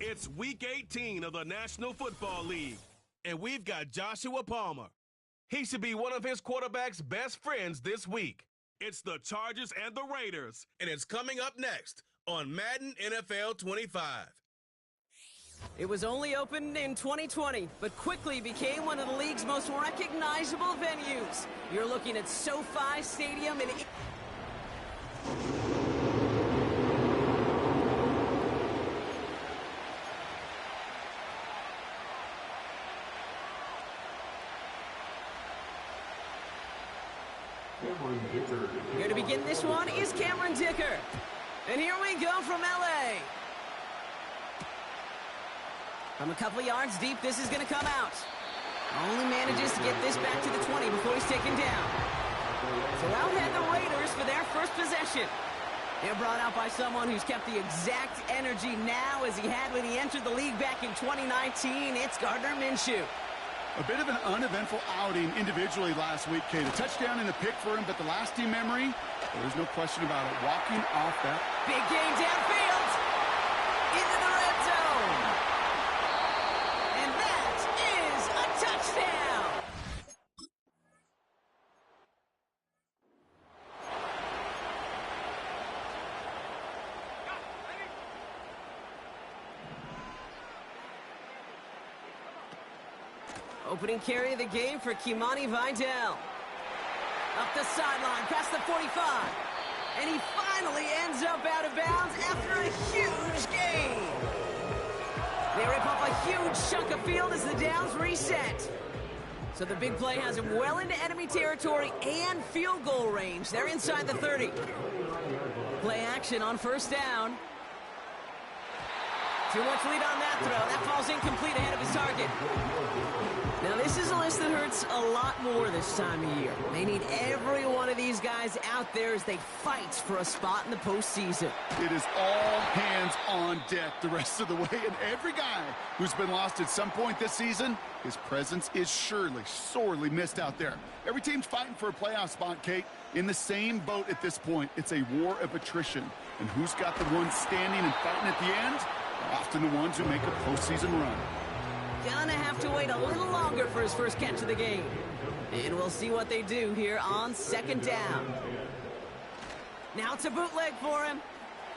It's Week 18 of the National Football League, and we've got Joshua Palmer. He should be one of his quarterback's best friends this week. It's the Chargers and the Raiders, and it's coming up next on Madden NFL 25. It was only opened in 2020, but quickly became one of the league's most recognizable venues. You're looking at SoFi Stadium in... Here to begin this one is Cameron Dicker. And here we go from LA. From a couple of yards deep, this is going to come out. Only manages to get this back to the 20 before he's taken down. So out head the Raiders for their first possession. They're brought out by someone who's kept the exact energy now as he had when he entered the league back in 2019. It's Gardner Minshew. A bit of an uneventful outing individually last week, Kate. A touchdown and a pick for him, but the lasting memory, there's no question about it. Walking off that. Big game downfield. Into the red zone. And that is a touchdown. Opening carry of the game for Kimani Vidal. Up the sideline, past the 45. And he finally ends up out of bounds after a huge gain. They rip off a huge chunk of field as the downs reset. So the big play has him well into enemy territory and field goal range. They're inside the 30. Play action on first down. Too much lead on that throw. That falls incomplete ahead of his target. Now, this is a list that hurts a lot more this time of year. They need every one of these guys out there as they fight for a spot in the postseason. It is all hands on deck the rest of the way, and every guy who's been lost at some point this season, his presence is surely sorely missed out there. Every team's fighting for a playoff spot, Kate. In the same boat at this point, it's a war of attrition. And who's got the ones standing and fighting at the end? Often the ones who make a postseason run. Gonna have to wait a little longer for his first catch of the game. And we'll see what they do here on second down. Now it's a bootleg for him.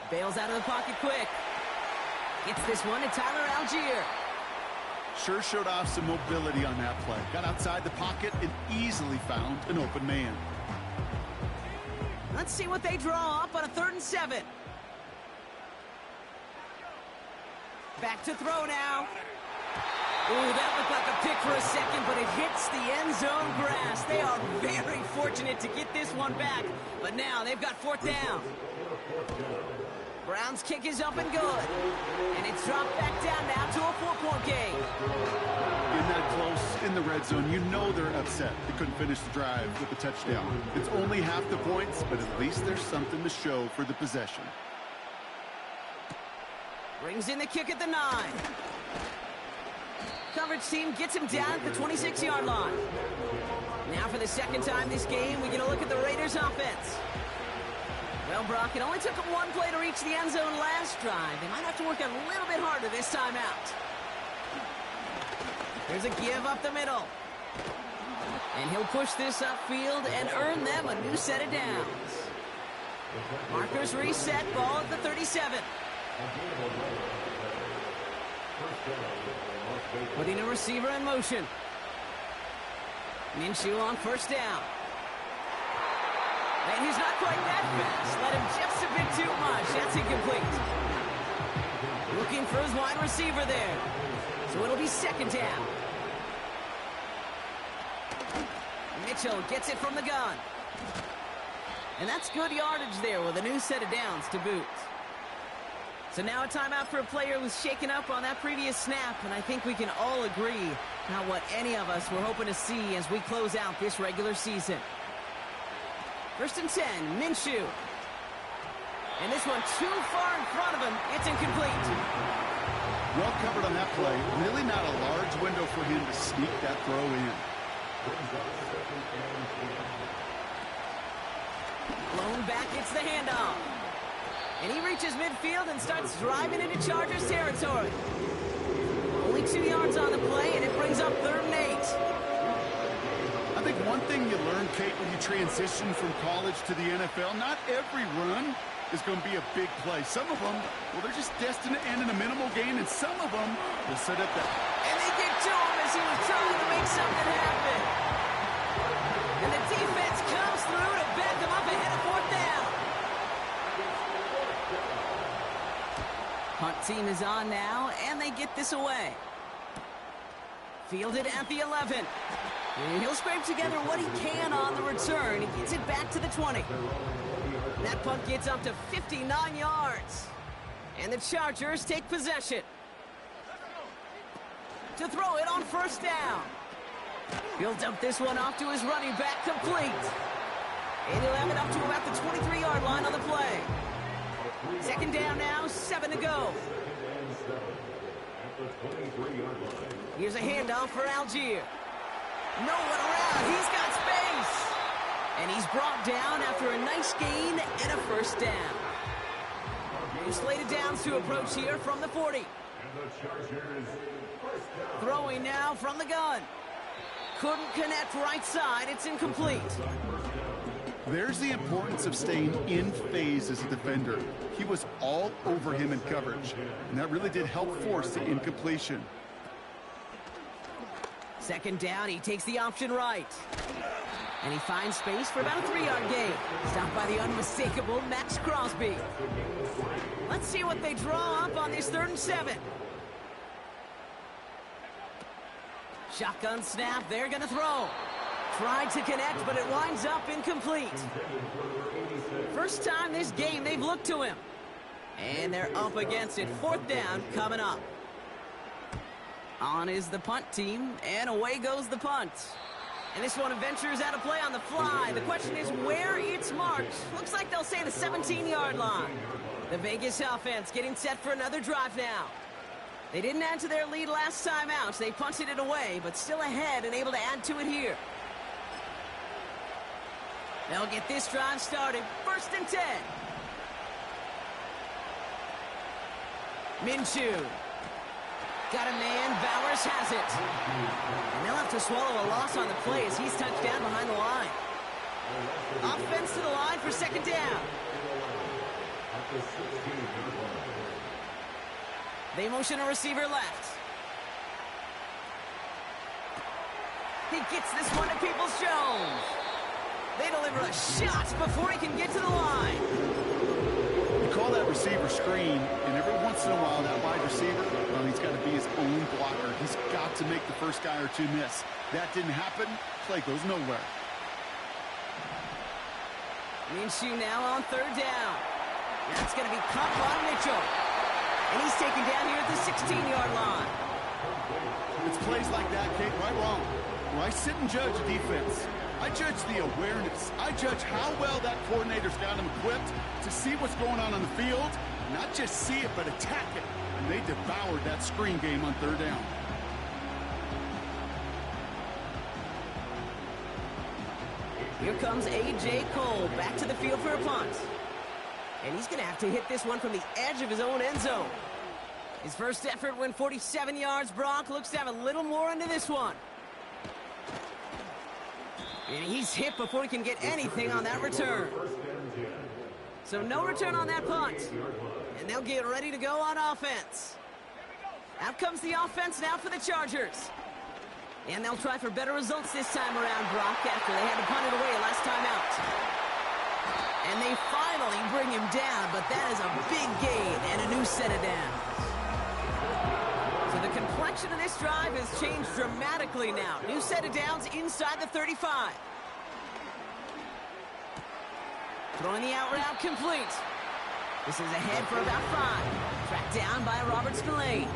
Bails out of the pocket quick. Gets this one to Tyler Algier. Sure showed off some mobility on that play. Got outside the pocket and easily found an open man. Let's see what they draw up on a 3rd and 7. Back to throw now. Ooh, that looked like a pick for a second, but it hits the end zone grass. They are very fortunate to get this one back, but now they've got 4th down. Brown's kick is up and good, and it's dropped back down now to a 4-point game. In that close in the red zone, you know they're upset. They couldn't finish the drive with the touchdown. It's only half the points, but at least there's something to show for the possession. Brings in the kick at the 9. Coverage team gets him down at the 26-yard line. Now for the second time this game, we get a look at the Raiders offense. Well, Brock, it only took them one play to reach the end zone last drive. They might have to work a little bit harder this time out. There's a give up the middle. And he'll push this upfield and earn them a new set of downs. Markers reset, ball at the 37. Putting a receiver in motion. Minshew on first down. And he's not quite that fast. Let him just a bit too much. That's incomplete. Looking for his wide receiver there. So it'll be 2nd down. Mitchell gets it from the gun. And that's good yardage there with a new set of downs to boot. So now a timeout for a player who was shaken up on that previous snap, and I think we can all agree not what any of us were hoping to see as we close out this regular season. 1st and 10, Minshew. And this one too far in front of him. It's incomplete. Well covered on that play. Really not a large window for him to sneak that throw in. Blown back, it's the handoff. And he reaches midfield and starts driving into Chargers territory. Only 2 yards on the play, and it brings up 3rd and 8. I think one thing you learn, Kate, when you transition from college to the NFL, not every run is going to be a big play. Some of them, well, they're just destined to end in a minimal gain, and some of them will set up that. And they get to him as he was trying to make something happen. And the defense comes through to back him up ahead of 4th down. Punt team is on now, and they get this away. Fielded at the 11. And he'll scrape together what he can on the return. He gets it back to the 20. That punt gets up to 59 yards. And the Chargers take possession. To throw it on 1st down. He'll dump this one off to his running back, complete. And he'll have it up to about the 23-yard line on the play. 2nd down now, 7 to go. Here's a handoff for Algier. No one around. He's got space. And he's brought down after a nice gain and a 1st down. New slated downs to approach here from the 40. Throwing now from the gun. Couldn't connect right side. It's incomplete. There's the importance of staying in phase as a defender. He was all over him in coverage, and that really did help force the incompletion. 2nd down, he takes the option right. And he finds space for about a 3-yard gain. Stopped by the unmistakable Max Crosby. Let's see what they draw up on this 3rd and 7. Shotgun snap, they're going to throw. Tried to connect, but it winds up incomplete. First time this game they've looked to him. And they're up against it. 4th down coming up. On is the punt team, and away goes the punt. And this one ventures out of play on the fly. The question is where it's marked. Looks like they'll say the 17-yard line. The Vegas offense getting set for another drive now. They didn't add to their lead last time out. They punted it away, but still ahead and able to add to it here. They'll get this drive started. 1st and 10. Minshew. Got a man. Bowers has it. And they'll have to swallow a loss on the play as he's touched down behind the line. Offense to the line for 2nd down. They motion a receiver left. He gets this one to Peoples-Jones. They deliver a shot before he can get to the line. You call that receiver screen, and every once in a while, that wide receiver, well, he's got to be his own blocker. He's got to make the first guy or two miss. That didn't happen. Play goes nowhere. Minshew now on 3rd down. That's going to be caught by Mitchell. And he's taken down here at the 16-yard line. It's plays like that, Kate, right wrong. Well, I sit and judge defense. I judge the awareness. I judge how well that coordinator's got him equipped to see what's going on the field. Not just see it, but attack it. And they devoured that screen game on 3rd down. Here comes A.J. Cole back to the field for a punt. And he's going to have to hit this one from the edge of his own end zone. His first effort went 47 yards. Brock looks to have a little more into this one. And he's hit before he can get anything on that return. So no return on that punt. And they'll get ready to go on offense. Out comes the offense now for the Chargers. And they'll try for better results this time around, Brock, after they had to punt it away last time out. And they finally bring him down, but that is a big gain and a new set of downs. So the complexion of this drive has changed dramatically now. New set of downs inside the 35. Throwing the out route complete. This is ahead for about 5. Tracked down by Robert Spillane.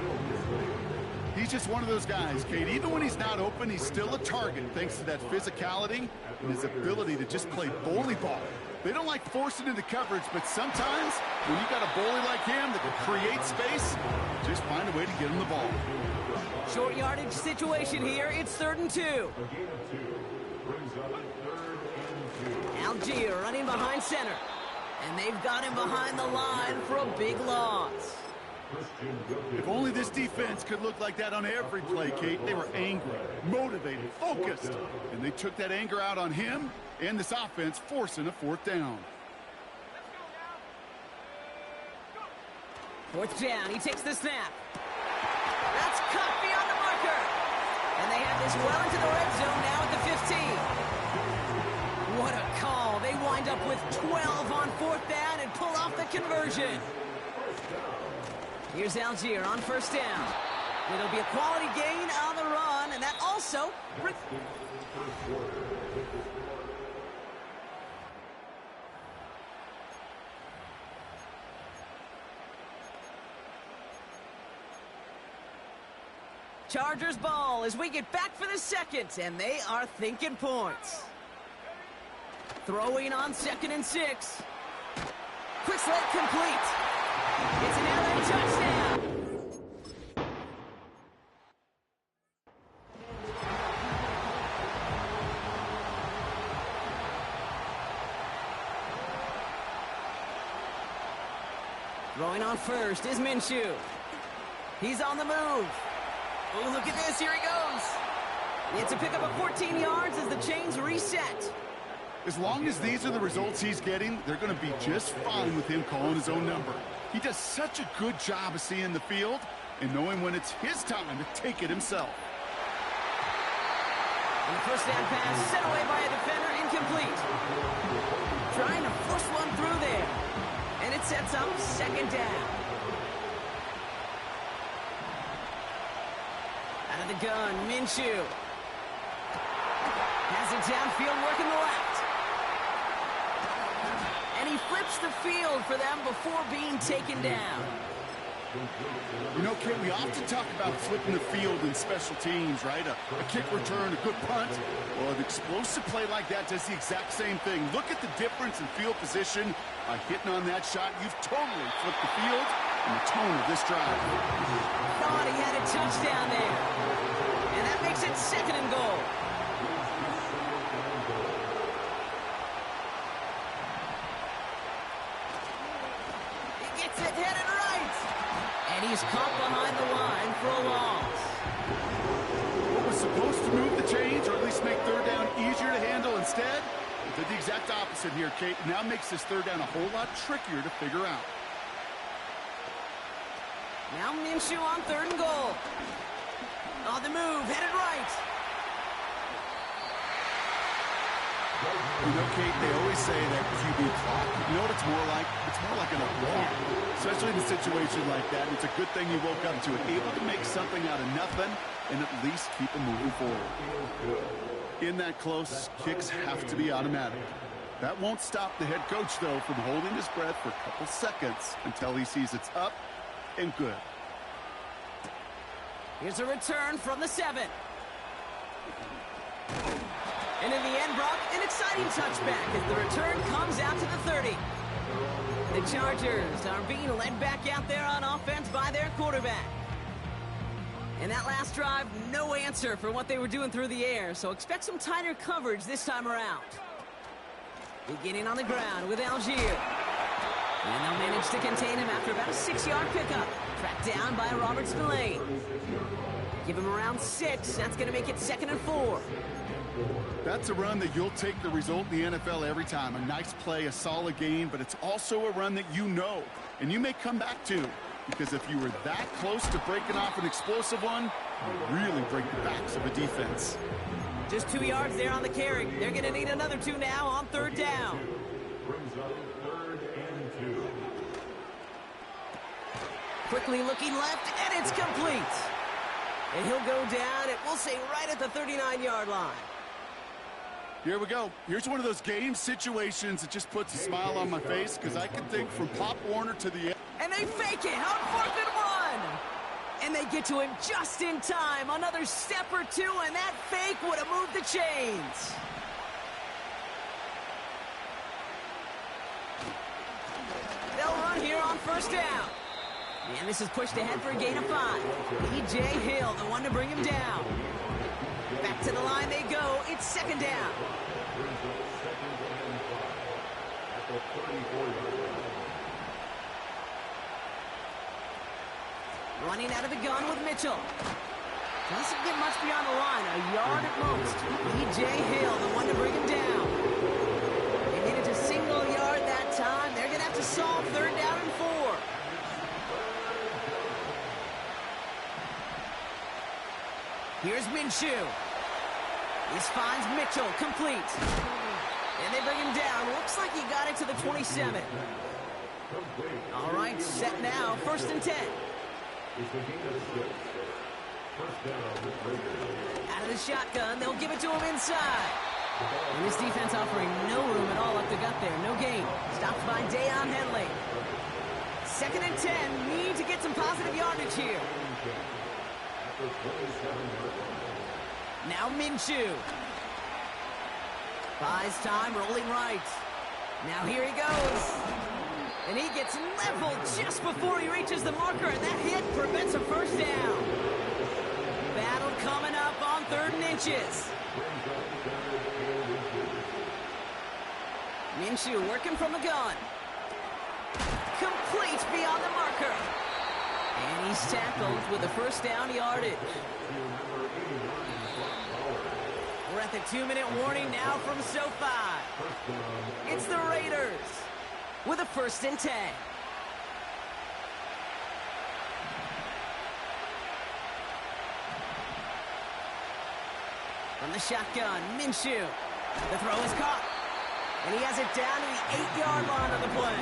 He's just one of those guys, Kate. Even when he's not open, he's still a target thanks to that physicality and his ability to just play bully ball. They don't like forcing into coverage, but sometimes when you got a bully like him that can create space, just find a way to get him the ball. Short yardage situation here. It's 3rd and 2. Algier running behind center. And they've got him behind the line big loss. If only this defense could look like that on every play, Kate. They were angry, motivated, focused, and they took that anger out on him and this offense, forcing a fourth down. Fourth down, he takes the snap. That's caught beyond the marker. And they have this well into the red zone now at the 15. What a call. They wind up with 12 on fourth down and pull off the conversion. Here's Algier on first down. It'll be a quality gain on the run, and that also... Chargers ball as we get back for the second, and they are thinking points. Throwing on 2nd and 6. Quick slant complete. It's an LA touchdown. Throwing on first is Minshew. He's on the move. Oh, look at this. Here he goes. It's a pickup of 14 yards as the chains reset. As long as these are the results he's getting, they're going to be just fine with him calling his own number. He does such a good job of seeing the field and knowing when it's his time to take it himself. And the first down pass set away by a defender, incomplete. Trying to force one through there. And it sets up 2nd down. Out of the gun, Minshew. Has it downfield, working the left. And he flips the field for them before being taken down. You know, Kate, we often talk about flipping the field in special teams, right? A kick return, a good punt. Well, an explosive play like that does the exact same thing. Look at the difference in field position. By hitting on that shot, you've totally flipped the field and the tone of this drive. Thought he had a touchdown there. And that makes it 2nd and goal. It headed right. And he's caught behind the line for a loss. What was supposed to move the chains, or at least make 3rd down easier to handle instead, it did the exact opposite here, Kate. Now makes this 3rd down a whole lot trickier to figure out. Now Minshew on 3rd and goal. On the move, headed right. You know, Kate, they always say that QB clock. You know what it's more like? It's more like an alarm, especially in a situation like that. And it's a good thing you woke up to it, able to make something out of nothing and at least keep them moving forward. In that close, kicks have to be automatic. That won't stop the head coach, though, from holding his breath for a couple seconds until he sees it's up and good. Here's a return from the 7. And in the end, Brock, an exciting touchback as the return comes out to the 30. The Chargers are being led back out there on offense by their quarterback. And that last drive, no answer for what they were doing through the air, so expect some tighter coverage this time around. Beginning on the ground with Algier. And they'll manage to contain him after about a 6-yard pickup. Tracked down by Robert Spillane. Give him around 6. That's going to make it 2nd and 4. That's a run that you'll take the result in the NFL every time. A nice play, a solid game, but it's also a run that you know, and you may come back to. Because if you were that close to breaking off an explosive one, you really break the backs of a defense. Just 2 yards there on the carry. They're going to need another 2 now on 3rd down. Quickly looking left, and it's complete. And he'll go down, it will say right at the 39-yard line. Here we go. Here's one of those game situations that just puts a smile on my face because I can think from Pop Warner to the end. And they fake it on 4th and 1. And they get to him just in time. Another step or 2, and that fake would have moved the chains. They'll run here on 1st down. And this is pushed ahead for a gain of 5. E.J. Hill, the one to bring him down. Back to the line they go. It's 2nd down. Running out of the gun with Mitchell. Doesn't get much beyond the line, a yard at most. E.J. Hill, the one to bring him down. They made it to single yard that time. They're going to have to solve 3rd down and 4. Here's Minshew. This finds Mitchell, complete. And they bring him down. Looks like he got it to the 27. All right, set now, 1st and 10. Out of the shotgun, they'll give it to him inside. And this defense offering no room at all up the gut there. No gain. Stopped by Deion Henley. 2nd and 10. Need to get some positive yardage here. Now Minshew. Buys time, rolling right. Now here he goes. And he gets leveled just before he reaches the marker, and that hit prevents a 1st down. Battle coming up on 3rd and inches. Minshew working from the gun. Complete beyond the marker. And he's tackled with a 1st down yardage. We're at the 2-minute warning now from SoFi. It's the Raiders with a 1st and 10. From the shotgun, Minshew. The throw is caught. And he has it down to the 8-yard line of the play.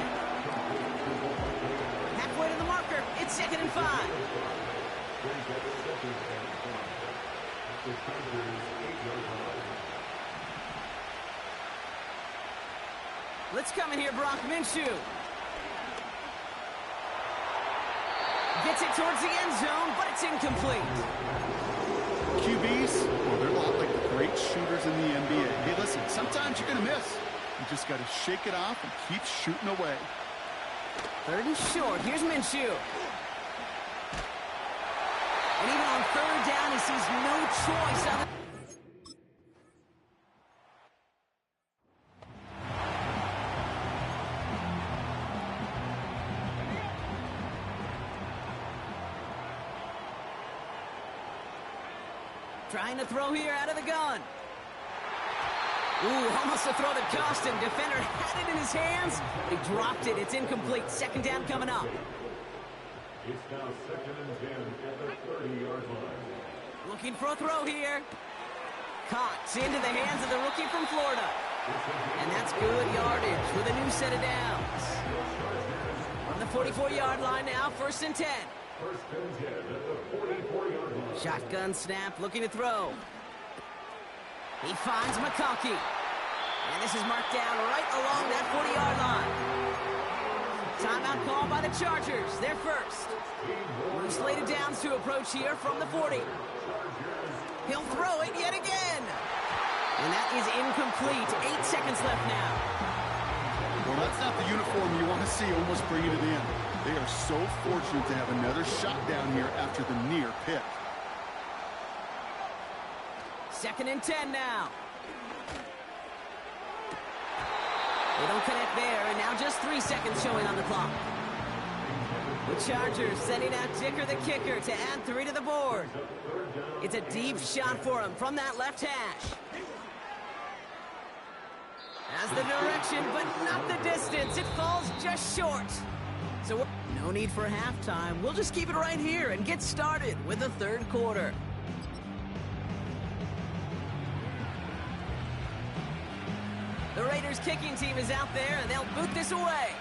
Halfway to the marker. It's 2nd and 5. Let's come in here, Brock Minshew. Gets it towards the end zone, but it's incomplete. QBs, well, they're a lot like the great shooters in the NBA. Hey, listen, sometimes you're going to miss. You just got to shake it off and keep shooting away. 3rd and short. Here's Minshew. And even on 3rd down, he sees no choice other. Trying to throw here out of the gun. Ooh, almost a throw that cost him. Defender had it in his hands. He dropped it. It's incomplete. 2nd down coming up. It's now 2nd and 10 at the 30-yard line. Looking for a throw here. Caught into the hands of the rookie from Florida. And that's good yardage with a new set of downs. From the 44-yard line now, 1st and 10. 1st and 10 at the 44-yard line. Shotgun snap, looking to throw. He finds McConkey. And this is marked down right along that 40-yard line. Timeout call by the Chargers. They're first. We're slated downs to approach here from the 40. He'll throw it yet again. And that is incomplete. 8 seconds left now. Well, that's not the uniform you want to see almost bringing it in. They are so fortunate to have another shot down here after the near pick. 2nd and 10 now. They don't connect there, and now just 3 seconds showing on the clock. The Chargers sending out Dicker the kicker to add 3 to the board. It's a deep shot for him from that left hash. Has the direction, but not the distance. It falls just short. So no need for halftime. We'll just keep it right here and get started with the 3rd quarter. The Raiders kicking team is out there, and they'll boot this away.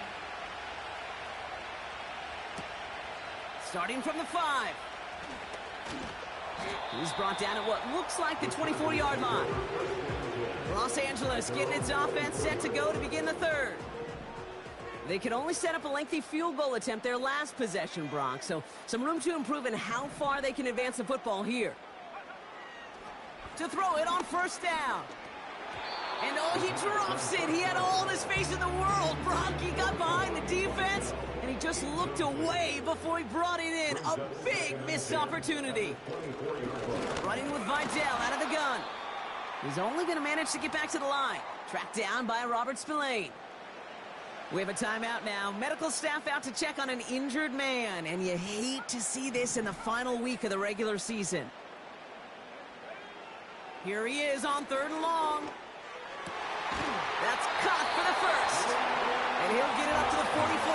Starting from the 5. He's brought down at what looks like the 24-yard line. Los Angeles getting its offense set to go to begin the 3rd. They could only set up a lengthy field goal attempt their last possession, Brock, so some room to improve in how far they can advance the football here. To throw it on 1st down. And oh, he drops it. He had all the space in the world. Brock, he got behind the defense, and he just looked away before he brought it in. A big missed opportunity. Running with Vidal out of the gun. He's only going to manage to get back to the line. Tracked down by Robert Spillane. We have a timeout now. Medical staff out to check on an injured man, and you hate to see this in the final week of the regular season. Here he is on 3rd and long. That's caught for the first, and he'll get it up to the 44.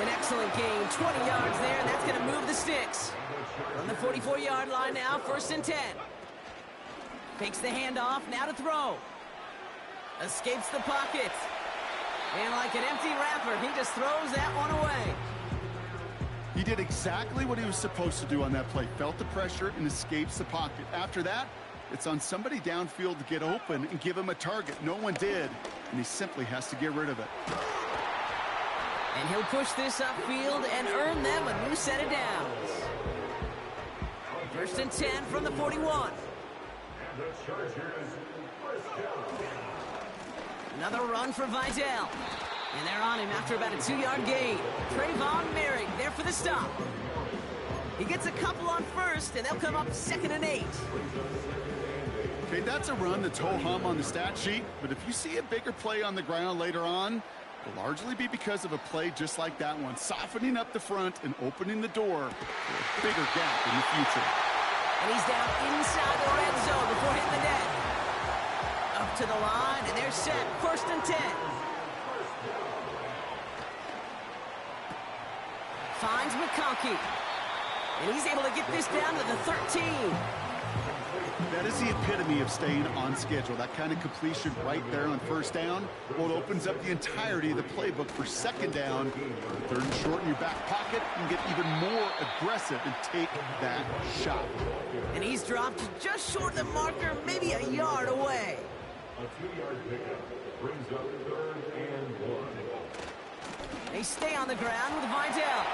An excellent gain, 20 yards there, and that's going to move the sticks. On the 44-yard line now, 1st and 10. Takes the handoff, now to throw. Escapes the pocket. And like an empty wrapper, he just throws that one away. He did exactly what he was supposed to do on that play. Felt the pressure and escapes the pocket. After that, it's on somebody downfield to get open and give him a target. No one did, and he simply has to get rid of it. And he'll push this upfield and earn them a new set of downs. 1st and 10 from the 41. Another run for Vidal. And they're on him after about a 2-yard gain. Trayvon Merrick there for the stop. He gets a couple on 1st, and they'll come up 2nd and 8. Okay, that's a run that's ho-hum on the stat sheet, but if you see a bigger play on the ground later on, it'll largely be because of a play just like that one, softening up the front and opening the door for a bigger gap in the future. And he's down inside the red zone before hitting the net. Up to the line, and they're set. 1st and 10. Finds McConkey. And he's able to get this down to the 13. That is the epitome of staying on schedule. That kind of completion right there on 1st down. Well, it opens up the entirety of the playbook for 2nd down. 3rd and short in your back pocket. You can get even more aggressive and take that shot. And he's dropped just short of the marker, maybe a yard away. A 2-yard pickup brings up 3rd and 1. They stay on the ground with Vidal.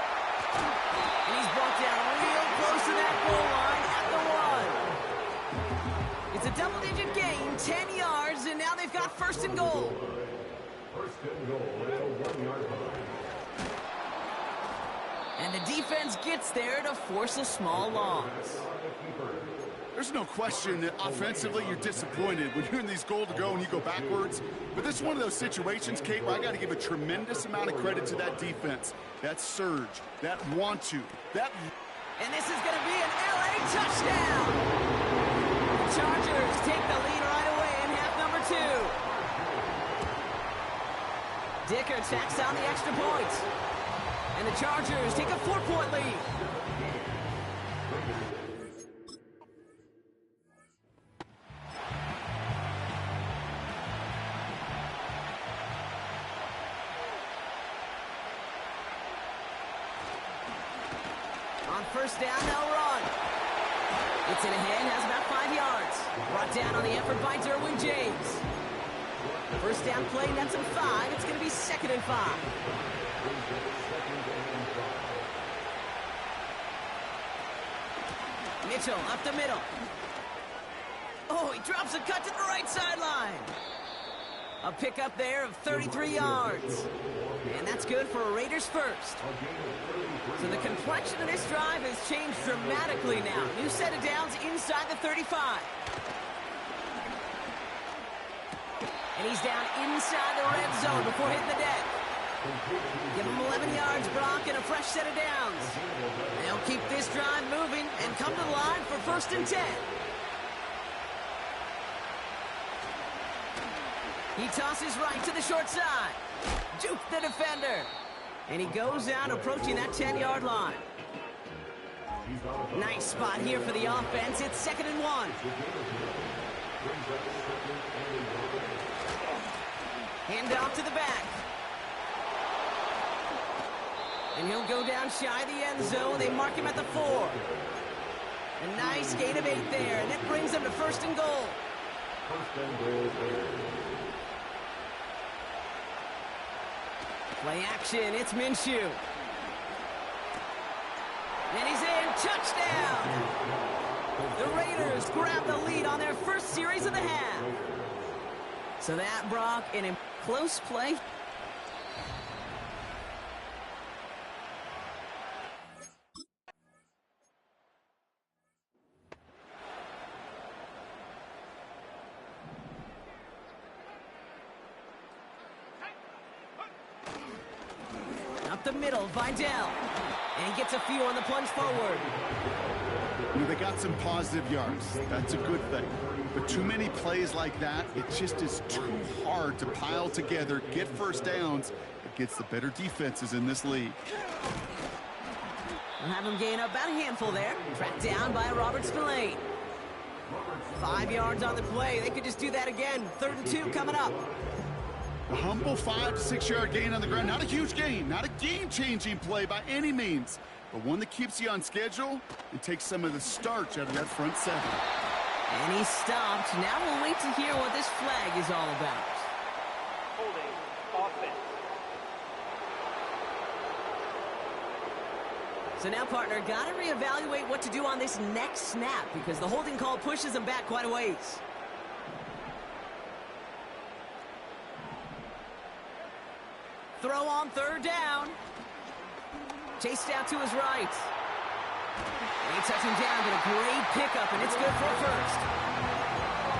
And he's brought down real close to that goal line at the 1. It's a double-digit gain, 10 yards, and now they've got 1st and goal. 1st and goal at a 1-yard line. And the defense gets there to force a small loss. There's no question that offensively you're disappointed when you're in these goal to go and you go backwards. But this is one of those situations, Kate, where I got to give a tremendous amount of credit to that defense. That surge, that want to, that... And this is going to be an LA touchdown. The Chargers take the lead right away in half number 2. Dicker tacks on the extra point. And the Chargers take a 4-point lead. On 1st down, they'll run. It's in ahead, has about 5 yards. Brought down on the effort by Derwin James. 1st down play, nets him 5. It's going to be 2nd and 5. Mitchell up the middle. Oh, he drops a cut to the right sideline. A pickup there of 33 yards. And that's good for a Raiders 1st. So the complexion of this drive has changed dramatically now. New set of downs inside the 35. And he's down inside the red zone before hitting the deck. Give him 11 yards, Brock, and a fresh set of downs. They'll keep this drive moving and come to the line for 1st and 10. He tosses right to the short side. Juke the defender. And he goes out approaching that 10-yard line. Nice spot here for the offense. It's 2nd and 1. Hand off to the back. And he'll go down shy of the end zone. They mark him at the 4. A nice gain of 8 there. And that brings them to 1st and goal. 1st and goal there. Play action, it's Minshew. And he's in, touchdown! The Raiders grab the lead on their 1st series of the half. So that, Brock, in a close play. the middle, Vidal. And he gets a few on the plunge forward. You know, they got some positive yards. That's a good thing. But too many plays like that, it just is too hard to pile together, get first downs against the better defenses in this league. We'll have him gain up about a handful there. Tracked down by Robert Spillane. 5 yards on the play. They could just do that again. 3rd and 2 coming up. A humble 5 to 6 yard gain on the ground. Not a huge gain, not a game-changing play by any means, but one that keeps you on schedule and takes some of the starch out of that front seven. And he stopped. Now we'll wait to hear what this flag is all about. Holding offense. So now, partner, got to reevaluate what to do on this next snap because the holding call pushes him back quite a ways. Throw on 3rd down. Chased out to his right. They touch him down, but a great pickup, and it's good for a first.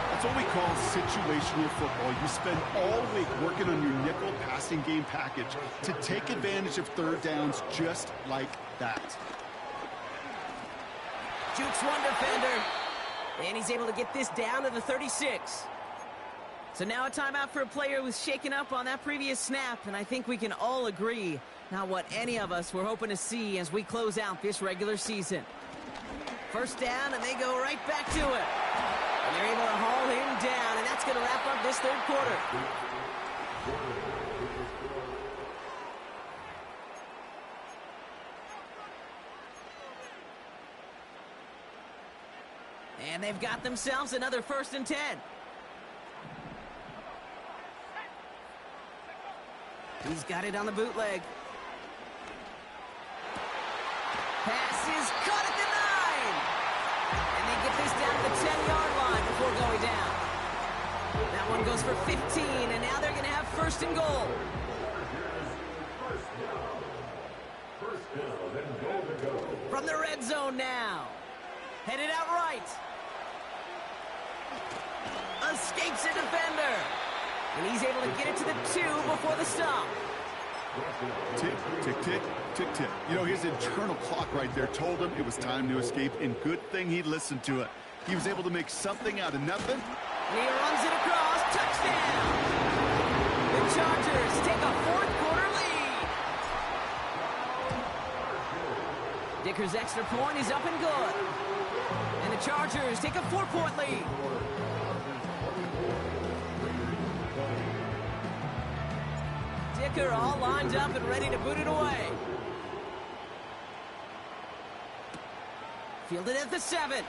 That's what we call situational football. You spend all week working on your nickel passing game package to take advantage of 3rd downs just like that. Jukes one defender, and he's able to get this down to the 36. So now a timeout for a player who was shaken up on that previous snap, and I think we can all agree not what any of us were hoping to see as we close out this regular season. 1st down, and they go right back to it. And they're able to haul him down, and that's going to wrap up this 3rd quarter. And they've got themselves another 1st and 10. He's got it on the bootleg. Pass is caught at the 9. And they get this down to the 10-yard line before going down. That one goes for 15, and now they're going to have 1st and goal. From the red zone now. Headed out right. Escapes a defender. And he's able to get it to the 2 before the stop. Tick, tick, tick, tick, tick. You know, his internal clock right there told him it was time to escape, and good thing he listened to it. He was able to make something out of nothing. And he runs it across. Touchdown! The Chargers take a 4th quarter lead. Dicker's extra point is up and good. And the Chargers take a 4-point lead. Dicker all lined up and ready to boot it away. Fielded at the 7.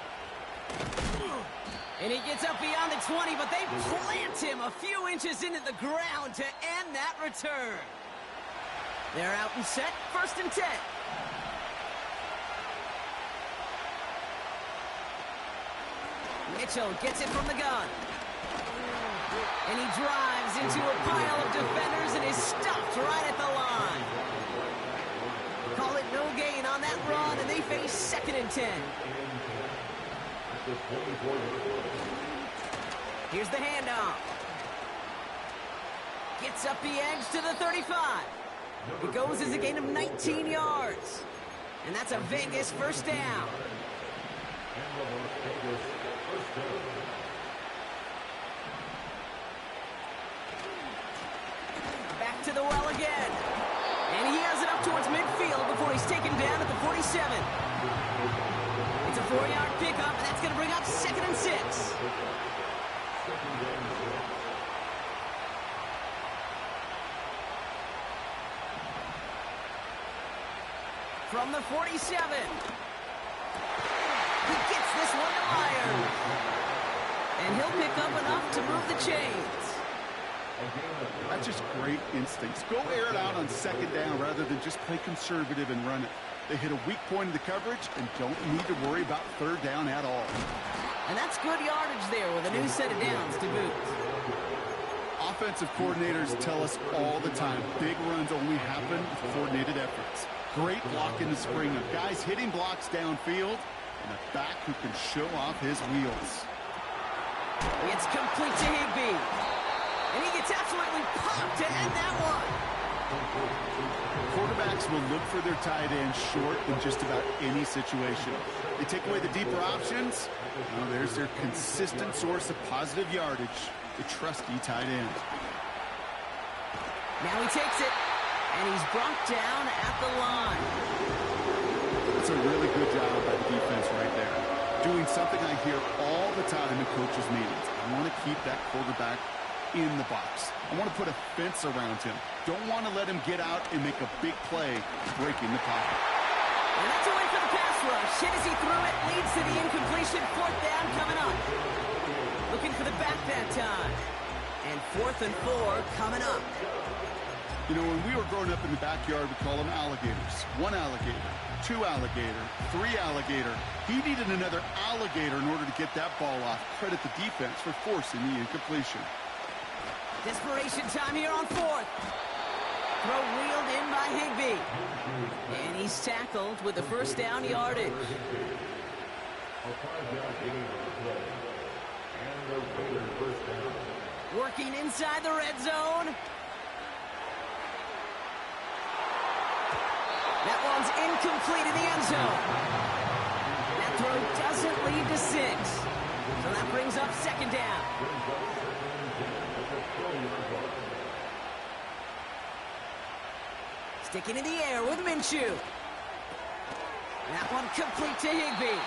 And he gets up beyond the 20, but they plant him a few inches into the ground to end that return. They're out and set, 1st and 10. Mitchell gets it from the gun. And he drives into a pile of defenders and is stopped right at the line. Call it no gain on that run, and they face 2nd and 10. Here's the handoff. Gets up the edge to the 35. It goes as a gain of 19 yards. And that's a Vegas 1st down. Back to the well again. And he has it up towards midfield before he's taken down at the 47. It's a 4-yard pickup, and that's going to bring up 2nd and 6. From the 47. He gets this one to Myers. And he'll pick up enough to move the chains. That's just great instincts. Go air it out on 2nd down rather than just play conservative and run it. They hit a weak point in the coverage and don't need to worry about 3rd down at all. And that's good yardage there with a new set of downs to boot. Offensive coordinators tell us all the time, big runs only happen with coordinated efforts. Great block in the spring of guys hitting blocks downfield and a back who can show off his wheels. It's complete to Higbee. And he gets absolutely popped to end that one. Quarterbacks will look for their tight end short in just about any situation. They take away the deeper options. Well, there's their consistent source of positive yardage, the trusty tight end. Now he takes it, and he's brought down at the line. That's a really good job by the defense right there. Doing something I hear all the time in coaches' meetings. I want to keep that quarterback in the box. I want to put a fence around him. Don't want to let him get out and make a big play breaking the pocket. And that's a win for the pass rush. Hit as he threw it, leads to the incompletion. 4th down coming up. Looking for the back that time. And 4th and 4 coming up. You know, when we were growing up in the backyard, we call them alligators. 1 alligator, 2 alligator, 3 alligator. He needed another alligator in order to get that ball off. Credit the defense for forcing the incompletion. Desperation time here on 4th. Throw wheeled in by Higbee. And he's tackled with the 1st down yardage. Working inside the red zone. That one's incomplete in the end zone. That throw doesn't lead to 6. So that brings up 2nd down. Sticking in the air with Minshew. That one complete to Higbee.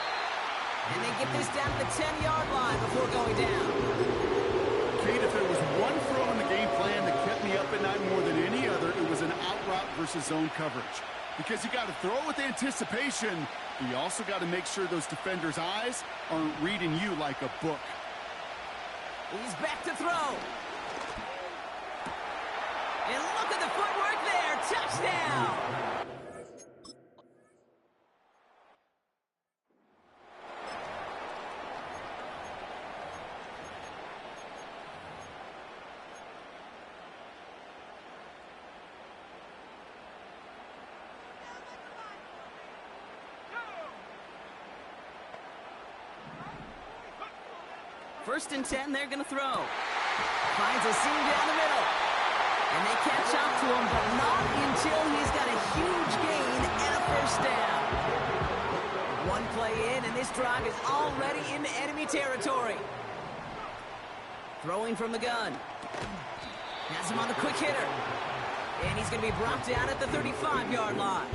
And they get this down to the 10-yard line before going down. Kate, if there was one throw in the game plan that kept me up at night more than any other, it was an out route versus zone coverage. Because you got to throw with anticipation, but you also got to make sure those defenders' eyes aren't reading you like a book. He's back to throw. And look at the footwork there. Touchdown. First and 10, they're going to throw. Finds a seam down the middle. And they catch up to him, but not until he's got a huge gain and a 1st down. One play in, and this drive is already into enemy territory. Throwing from the gun. Has him on the quick hitter. And he's going to be brought down at the 35-yard line.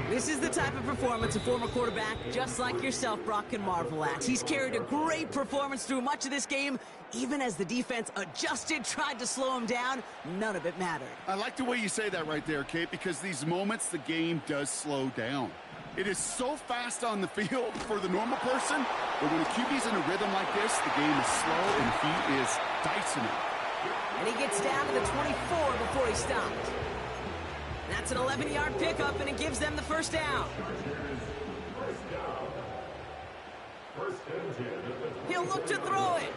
This is the type of performance a former quarterback just like yourself, Brock, can marvel at. He's carried a great performance through much of this game. Even as the defense adjusted, tried to slow him down, none of it mattered. I like the way you say that right there, Kate, because these moments the game does slow down. It is so fast on the field for the normal person, but when a QB's in a rhythm like this, the game is slow and he is dicing it. And he gets down to the 24 before he stopped. That's an 11-yard pickup, and it gives them the 1st down. He'll look to throw it.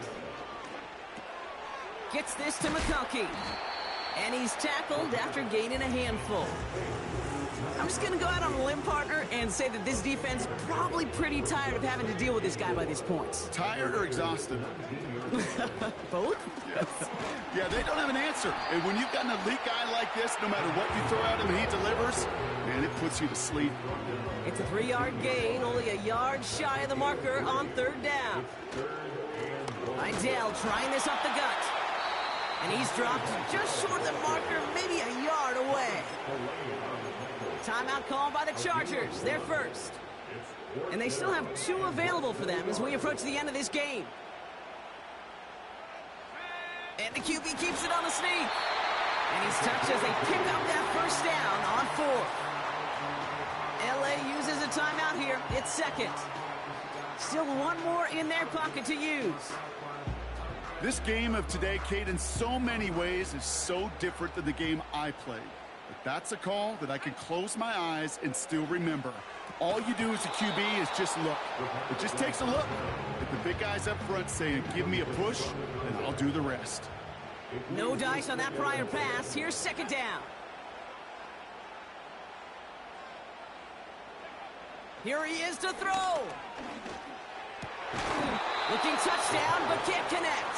Gets this to McCulkey. And he's tackled after gaining a handful. I'm just going to go out on a limb, partner, and say that this defense is probably pretty tired of having to deal with this guy by this point. Tired or exhausted? Both? Yes. Yeah, they don't have an answer. And when you've got an elite guy like this, no matter what you throw at him, he delivers, man, it puts you to sleep. It's a 3-yard gain, only a yard shy of the marker on 3rd down. Idell trying this off the gut. And he's dropped just short of the marker, maybe a yard away. Timeout called by the Chargers. They're first. And they still have 2 available for them as we approach the end of this game. And the QB keeps it on the sneak. And he's touched as they pick up that 1st down on 4th. LA uses a timeout here. It's 2nd. Still 1 more in their pocket to use. This game of today, Kate, in so many ways is so different than the game I played. But that's a call that I can close my eyes and still remember. All you do as a QB is just look. It just takes a look at the big guys up front saying, give me a push, and I'll do the rest. No dice on that prior pass. Here's 2nd down. Here he is to throw. Looking touchdown, but can't connect.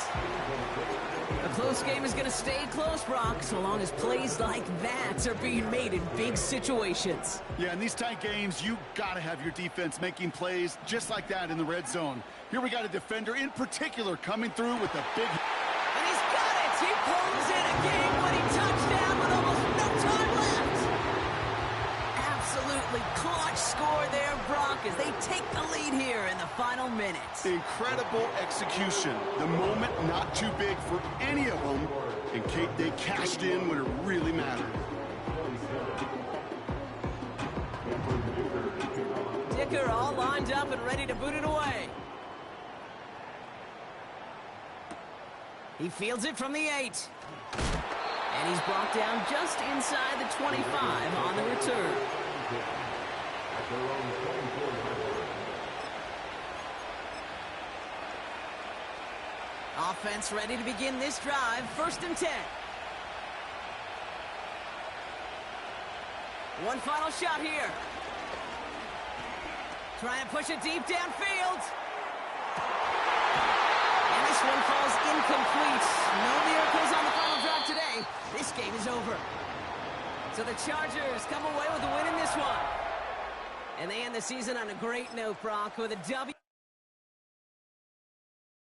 The close game is going to stay close, Brock, so long as plays like that are being made in big situations. Yeah, in these tight games, you got to have your defense making plays just like that in the red zone. Here we got a defender in particular coming through with a big... And he's got it! He pulls in a game-winning touchdown with almost no time left! Absolutely clutch score there, Brock, as they take the lead here in the final minutes. Incredible execution. The moment not too big for any of them, and Kate, they cashed in when it really mattered. Dicker all lined up and ready to boot it away. He fields it from the 8. And he's brought down just inside the 25 on the return. Offense ready to begin this drive. 1st and 10. One final shot here. Try and push it deep downfield. And this one falls incomplete. No miracles on the final drive today. This game is over. So the Chargers come away with a win in this one. And they end the season on a great note, Brock, with a W.